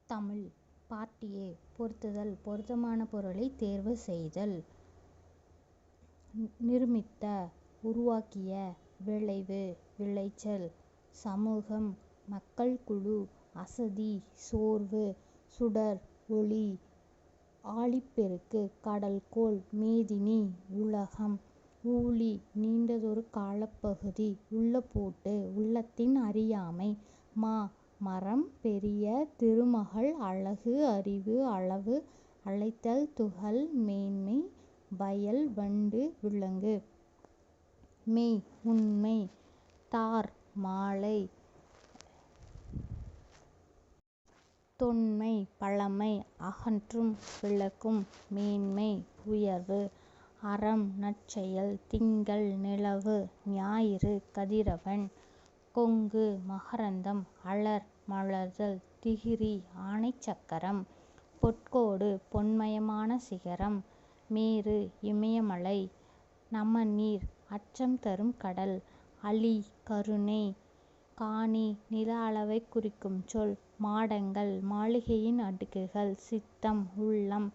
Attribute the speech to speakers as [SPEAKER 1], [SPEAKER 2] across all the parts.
[SPEAKER 1] தமிழ். பாட்டியே. பொருத்துதல் பொருத்தமான பொருளைத் தேர்வு செய்தல். நிருமித்த உருவாக்கிய. விளைவு விளைச்சல். சமூகம் மக்கள் குழு. அசதி சோர்வு. சுடர் ஒளி. ஆழிப்பெருக்கு. கடல்கோள். மேதினி உலகம். ஊழி நீண்டதொரு காலப்பகுதி. உள்ளபூட்டு உள்ளத்தின் அறியாமை. மரம் பெரிய திருமகள். அழகு அறிவு அளவு அழைத்தல் துகள் மேன்மை. வயல் வண்டு விலங்கு. மெய் உண்மை. தார் மாலை. தொன்மை பழமை. அகற்றும் விலக்கும். மேன்மை உயர்வு. அறம் நற்செயல். திங்கள் நிலவு. ஞாயிறு கதிரவன். கொங்கு மகரந்தம். அலர் மலர்தல். திகிரி ஆனைச்சக்கரம். பொற்கோடு பொன்மயமான சிகரம். மேரு இமயமலை. நமநீர் அச்சம் தரும் கடல். அளி கருணை. காணி நில அளவைக் குறிக்கும் சொல். மாடங்கள் மாளிகையின் அடுக்குகள். சித்தம் உள்ளம்.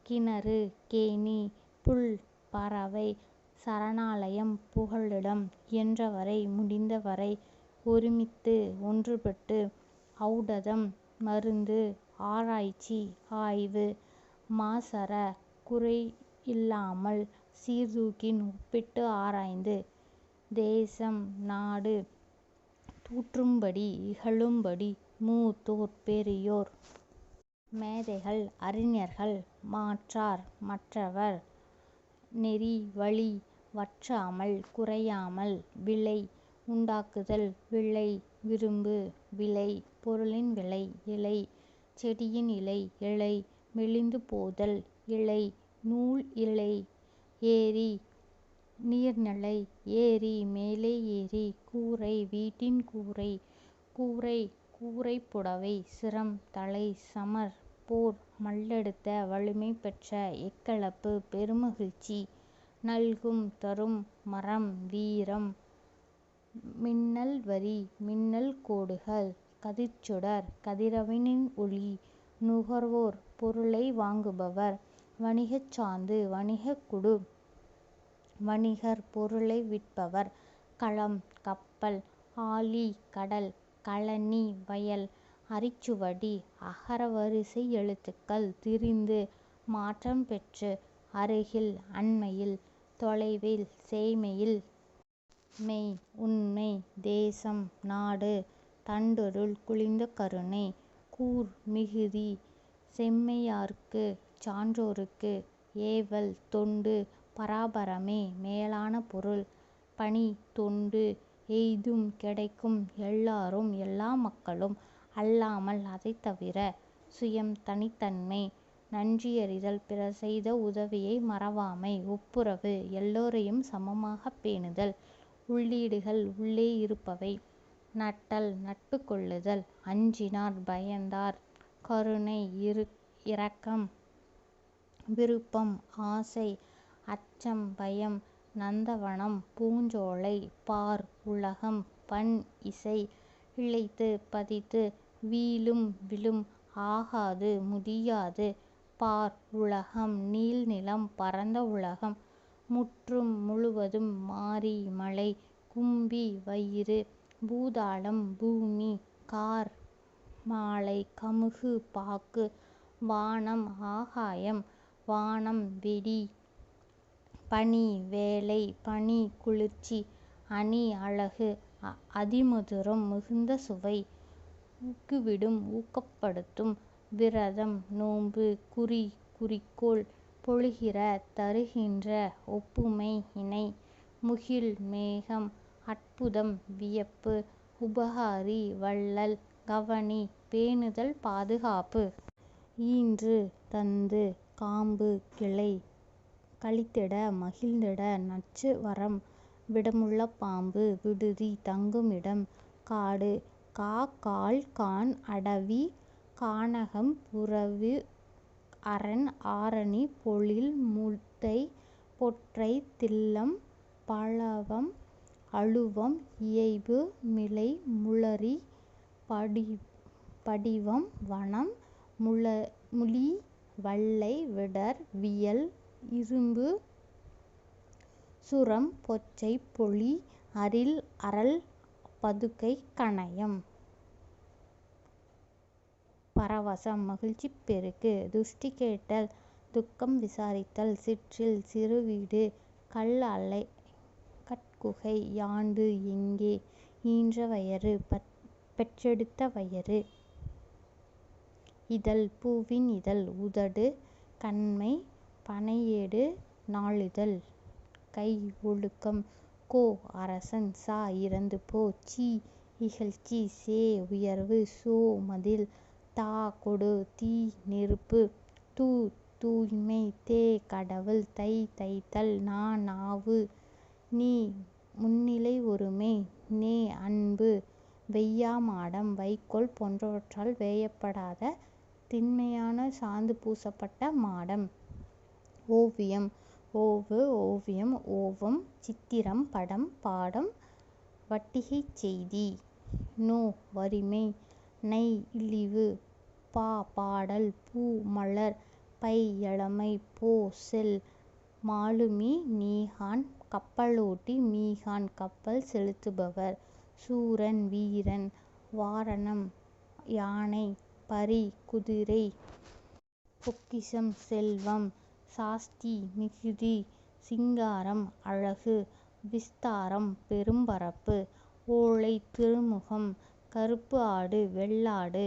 [SPEAKER 1] கிணறு கேணி. புல் பறவை. சரணாலயம் புகலிடம். இயன்றவரை முடிந்தவரை. ஒருமித்து ஒன்றுபட்டு. ஔடதம் மருந்து. ஆராய்ச்சி ஆய்வு. மாசற குறையில்லாமல். சீர்தூக்கின் ஒப்பிட்டு ஆராய்ந்து. தேசம் நாடு. தூற்றும்படி இகழும்படி. மூத்தோர் பெரியோர். மேதைகள் அறிஞர்கள். மாற்றார் மற்றவர். நெறி வழி. வற்றாமல் குறையாமல். விளை உண்டாக்குதல். விளை விரும்பு. விளை பொருளின் விளை. இலை செடியின் இலை. இலை மெலிந்து போதல். இழை நூல் இழை. ஏரி நீர்நிலை. ஏரி மேலே ஏரி. கூரை வீட்டின் கூரை. கூரை கூரைப்புடவை. சிரம் தலை. சமர் போர் மல்லெடுத்த வலிமை பெற்ற. எக்கலப்பு பெருமகிழ்ச்சி. நல்கும் தரும் மரம். வீரம். மின்னல் வரி. மின்னல் கோடுகள். கதிர்ச்சுடர். கதிரவனின் ஒளி. நுகர்வோர் பொருளை வாங்குபவர். வணிகச் சாந்து. வணிகக் குழு. வணிகர் பொருளை விற்பவர். களம் கப்பல். ஆழி கடல். கழனி வயல். அரிச்சுவடி. அகர வரிசை எழுத்துக்கள். திரிந்து மாற்றம் பெற்று. அருகில் அண்மையில். தொலைவில் சேய்மையில். மெய் உண்மை. தேசம் நாடு. தண்டொருள் குளிர்ந்த கருணை. கூர் மிகுதி. செம்மையார்க்கு சான்றோர்க்கு. ஏவல் தொண்டு. பராபரமே மேலான பொருள். பணி தொண்டு. எய்தும் கிடைக்கும். எல்லாரும் எல்லா மக்களும். அல்லாமல் அதைத் தவிர. சுயம் தனித்தன்மை. நன்றியறிதல். பிறர் செய்த உதவியை மறவாமை. ஒப்புரவு. எல்லோரையும் சமமாகப் பேணுதல். உள்ளீடுகள் உள்ளே இருப்பவை. நட்டல் நட்பு கொள்ளுதல். அஞ்சினார் பயந்தார். கருணை இரக்கம். விருப்பம் ஆசை. அச்சம் பயம். நந்தவனம் பூஞ்சோலை. பார் உலகம். பண் இசை. இளைத்து பதித்து. வீழும் விழும். ஆகாது முதியாது. பார் உலகம். நீள்நிலம் பரந்த உலகம். முற்றும் முழுவதும். மாரி மலை. கும்பி வயிறு. பூதளம் பூமி. கார் மாலை. கமுகு பாக்கு. வானம் ஆகாயம். வானம் வெடி. பனி வேலை. பனி குளிர்ச்சி. அணி அழகு. அதிமதுரம் மிகுந்த சுவை. ஊக்குவிடும் ஊக்கப்படுத்தும். விரதம் நோன்பு. குறி குறிக்கோள். பொழிகிற தருகின்ற. ஒப்புமை இணை. முகில் மேகம். அற்புதம் வியப்பு. உபகாரி வள்ளல். கவனி பேணுதல் பாதுகாப்பு. ஈன்று தந்து. காம்பு கிளை. களித்திட மகிழ்ந்திட. நச்சு வரம். விடமுள்ள பாம்பு. விடுதி தங்குமிடம். காடு கால் கான் அடவி. கானகம் புறவு. அரண் ஆரணி. பொழில் முத்தை. பொற்றை தில்லம். பலவம் அழுவம். இயைபு மிலை. முளரி. படிவம் வனம். முளி வள்ளை விடர் வியல் இரும்பு சுரம் பொச்சை பொலி அரில் அரல் பதுக்கை கணயம். பரவசம் மகிழ்ச்சிப் பெருக்கு துஷ்டி கேட்டல் துக்கம் விசாரித்தல் சிற்றில் சிறுவீடு கல் அலை கட்குகை யாண்டு எங்கே ஈன்ற வயறு பெற்றெடுத்த வயறு. இதழ் பூவின் இதழ் உதடு கண்மை பனையேடு நாளிதழ் கை ஒழுக்கம் கோ அரசன் சா இறந்து போ சி இகழ்ச்சி சே உயர்வு சோ மதில் தா கொடு தீ நெருப்பு து தூய்மை தே கடவுள் தை தைத்தல் நா நாவு நீ முன்னிலை ஒருமை நே அன்பு வெய்யா மாடம் வைக்கோல் போன்றவற்றால் வேயப்படாத திண்மையான சாந்து பூசப்பட்ட மாடம். ஓவியம் ஓவு ஓவியம் ஓவம் சித்திரம் படம் பாடம் வட்டிகைச் செய்தி. நோ வறுமை நை இழிவு பா பாடல் பூ மலர் பை இளமை போ செல் மாலுமி நீகான் கப்பலோட்டி மீகான் கப்பல் செலுத்துபவர். சூரன் வீரன் வாரணம் யானை பரி குதிரை. பொக்கிஷம் செல்வம் சாஸ்தி மிகுதி சிங்காரம் அழகு விஸ்தாரம் பெரும்பரப்பு. ஓலை திருமுகம் கறுப்பு ஆடு வெள்ளாடு.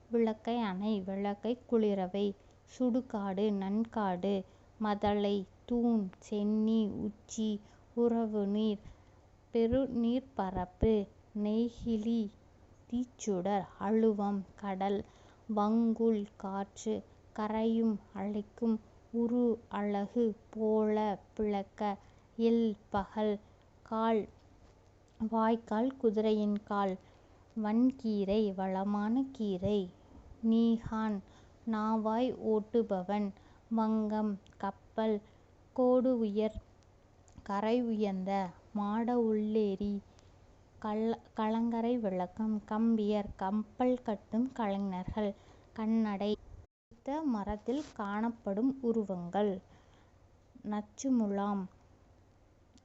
[SPEAKER 1] விளக்கை அணை விளக்கை குளிரவை. சுடுகாடு நன்காடு மதலை தூண் சென்னி உச்சி உறவுநீர் பெருநீர்ப்பரப்பு. நெய்கிழி தீச்சுடர் அழுவம் கடல். வங்குல் காற்று கரையும் அலைக்கும் உரு அலகு போல பிளக்க. எல் பகல் கால் வாய்க்கால் குதிரையின் கால். வன்கீரை வளமான கீரை. நீகான் நாவாய் ஓட்டுபவன். வங்கம் கப்பல் கோடு உயர் கரை உயர்ந்த மாட உள்ளேரி கலங்கரை விளக்கம். கம்பியர் கப்பல் கட்டும் கலைஞர்கள். கண்ணடை குறித்த மரத்தில் காணப்படும் உருவங்கள். நச்சுமுலாம்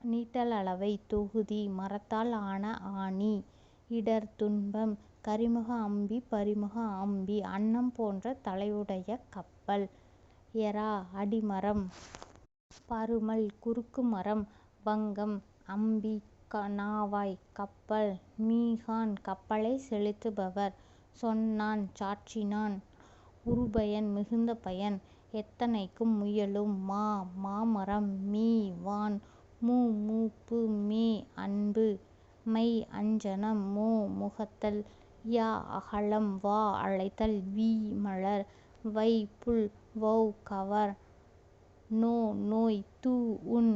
[SPEAKER 1] நீட்டலளவை தொகுதி மரத்தால் ஆன ஆணி. இடர் துன்பம் கரிமுக அம்பி பரிமுக அம்பி அன்னம் போன்ற தலையுடைய கப்பல். எறா அடிமரம். பருமல் குறுக்கு மரம். வங்கம் அம்பி நாவாய் கப்பல். மீகான் கப்பலைச் செலுத்துபவர். சொன்னான் சாற்றினான் உறுபயன் மிகுந்த பயன். எத்தனைக்கும் முயலும் மா மாமரம். மீ வான் மு மூப்பு மே அன்பு. மை அஞ்சனம் மோ முகத்தல். யா அகலம் வா அழைத்தல். வீ மலர். வை புல் வௌ கவர். நோ நோய் து உண்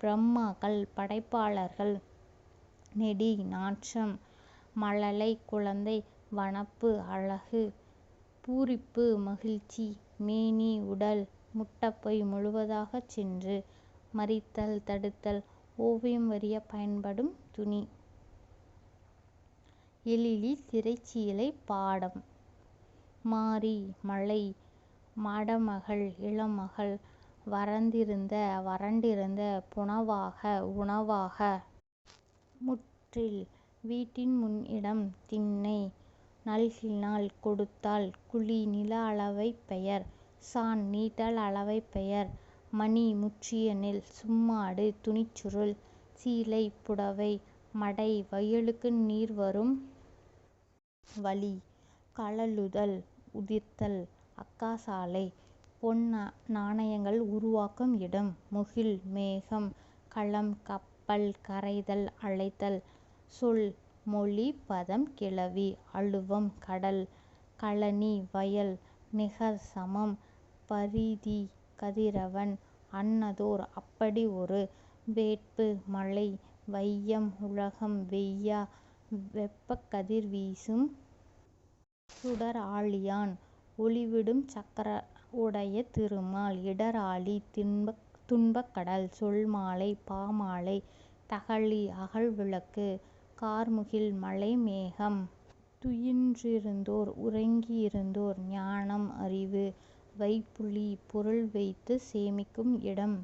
[SPEAKER 1] பிரம்மாக்கள் படைப்பாளர்கள். நெடி நாற்றம். மழலை குழந்தை வனப்பு அழகு. பூரிப்பு மகிழ்ச்சி. மேனி உடல். முட்டப்பொய் முழுவதாகச் சென்று. மறித்தல் தடுத்தல் ஓவியம் வரிய பயன்படும் துணி. எழிலி திரைச்சீலை பாடம். மாரி மழை. மடமகள் இளமகள். வறண்டிருந்த புனவாக உணவாக. முற்றில் வீட்டின் முன் இடம் திண்ணை. நல்கினாள் கொடுத்தாள் குழி நில அளவைப் பெயர். சாண் நீட்டல் அளவைப் பெயர். மணி முற்றிய நெல். சும்மாடு துணிச்சுருள். சீலை புடவை. மடை வயலுக்கு நீர் வரும் வழி. கழலுதல் உதிர்த்தல். அக்காசாலை பொன் நாணயங்கள் உருவாக்கும் இடம். முகில் மேகம். களம் கப்பல் கரைதல் அழைத்தல். சொல் மொழி பதம் கிளவி. அழுவம் கடல். கழனி வயல். நிகர் சமம். பரிதி கதிரவன். அன்னதோர் அப்படி ஒரு. வேட்பு மழை. வையம் உலகம். வெய்யா வெப்பக் கதிர் வீசும். சுடர் ஆழியான் ஒளிவிடும் சக்கர உடைய திருமால். இடர் ஆழி துன்பக் கடல். சொல் மாலை பாமாலை. தகழி அகல் விளக்கு. கார்முகில் மழை மேகம். துயின்றிருந்தோர் உறங்கியிருந்தோர் ஞானம் அறிவு வைப்புலி பொருள் வைத்துச் சேமிக்கும் இடம்.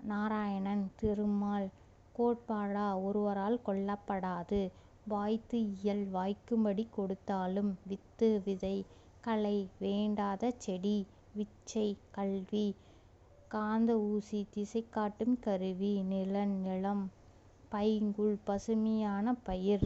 [SPEAKER 1] நாராயணன் திருமால் கோட்பாடா ஒருவரால் கொள்ளப்படாது வாய்த்து இயல் வாய்க்கும்படி கொடுத்தாலும் வித்து விதை களை வேண்டாத செடி விச்சை கல்வி காந்த ஊசி திசைகாட்டும் கருவி நிலன் நிலம் பைங்கூழ் பசுமையான பயிர்